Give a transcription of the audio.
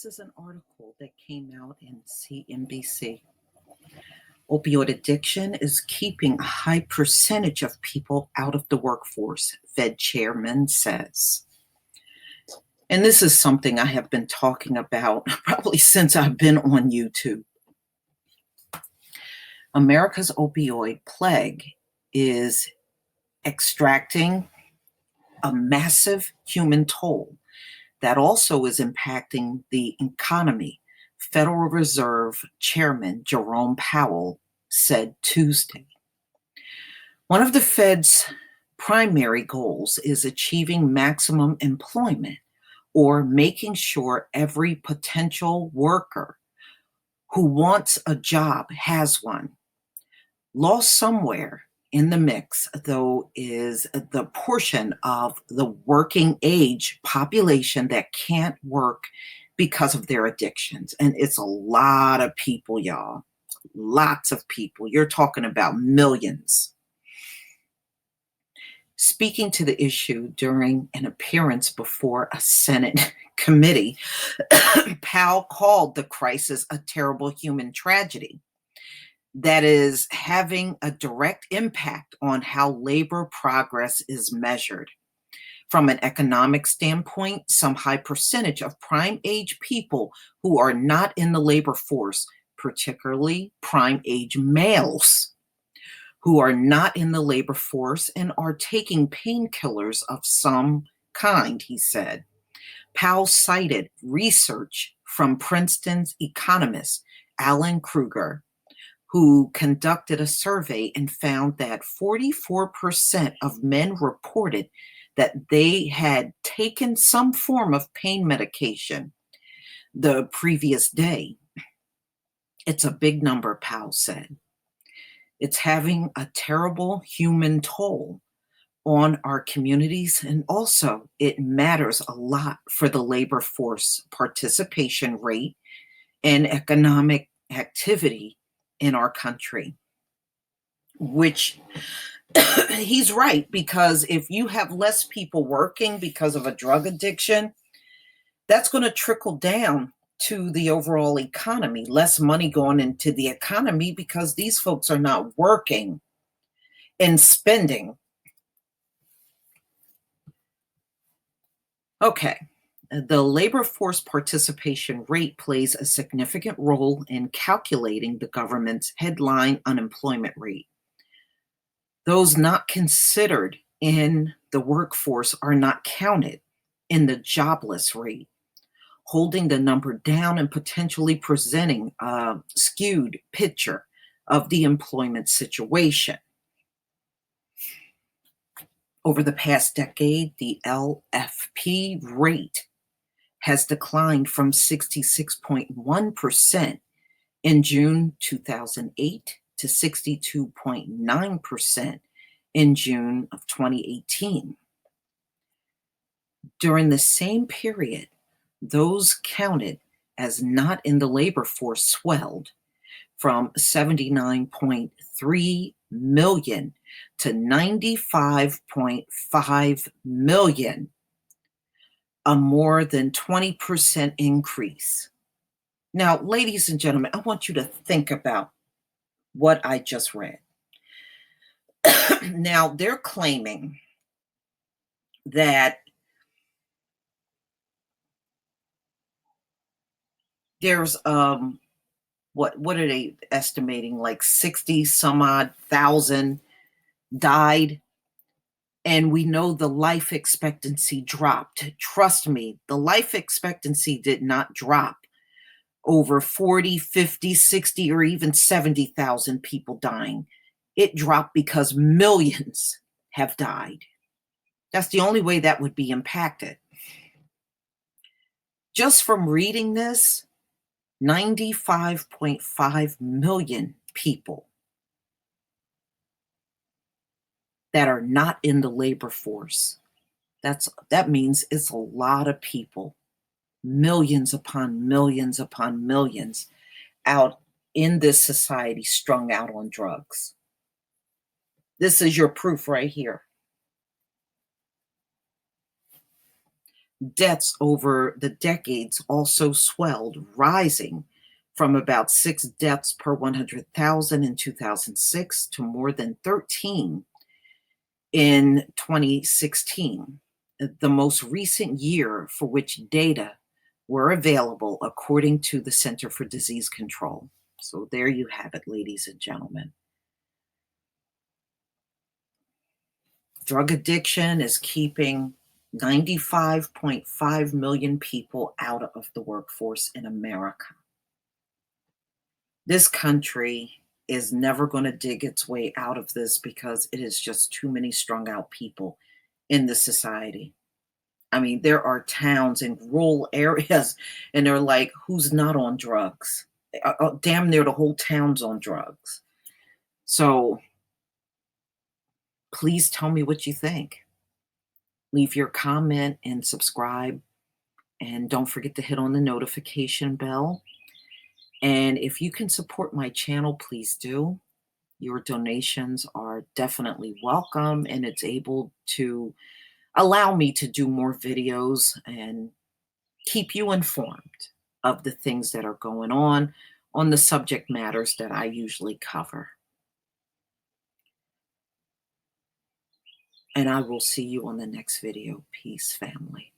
this is an article that came out in CNBC. Opioid addiction is keeping a high percentage of people out of the workforce, Fed chairman says. And this is something I have been talking about probably since I've been on YouTube. America's opioid plague is extracting a massive human toll that also is impacting the economy, Federal Reserve Chairman Jerome Powell said Tuesday. One of the Fed's primary goals is achieving maximum employment, or making sure every potential worker who wants a job has one. Lost somewhere in the mix, though, is the portion of the working age population that can't work because of their addictions. And it's a lot of people, y'all. Lots of people. You're talking about millions. Speaking to the issue during an appearance before a Senate committee, Powell called the crisis a terrible human tragedy that is having a direct impact on how labor progress is measured. From an economic standpoint, some high percentage of prime age people who are not in the labor force, particularly prime age males, who are not in the labor force and are taking painkillers of some kind, he said. Powell cited research from Princeton's economist Alan Kruger, who conducted a survey and found that 44% of men reported that they had taken some form of pain medication the previous day. It's a big number, Powell said. It's having a terrible human toll on our communities, and also it matters a lot for the labor force participation rate and economic activity in our country, which he's right, because if you have less people working because of a drug addiction, that's going to trickle down to the overall economy, less money going into the economy because these folks are not working and spending. Okay. The labor force participation rate plays a significant role in calculating the government's headline unemployment rate. Those not considered in the workforce are not counted in the jobless rate, holding the number down and potentially presenting a skewed picture of the employment situation. Over the past decade, the LFP rate has declined from 66.1% in June 2008 to 62.9% in June of 2018. During the same period, those counted as not in the labor force swelled from 79.3 million to 95.5 million, a more than 20% increase. Now, ladies and gentlemen, I want you to think about what I just read. Now, they're claiming that there's what are they estimating, like 60 some odd thousand died, and we know the life expectancy dropped. Trust me, the life expectancy did not drop over 40, 50, 60, or even 70,000 people dying. It dropped because millions have died. That's the only way that would be impacted. Just from reading this, 95.5 million people that are not in the labor force. That means it's a lot of people, millions upon millions upon millions out in this society strung out on drugs. This is your proof right here. Deaths over the decades also swelled, rising from about 6 deaths per 100,000 in 2006 to more than 13 in 2016, the most recent year for which data were available according to the Center for Disease Control. So there you have it, ladies and gentlemen. Drug addiction is keeping 95.5 million people out of the workforce in America. This country is never going to dig its way out of this because it is just too many strung out people in the society. I mean, there are towns in rural areas, and they're like, who's not on drugs? Damn near the whole town's on drugs. So please tell me what you think. Leave your comment and subscribe. And don't forget to hit on the notification bell. And if you can support my channel, please do. Your donations are definitely welcome, and it's able to allow me to do more videos and keep you informed of the things that are going on the subject matters that I usually cover. And I will see you on the next video. Peace, family.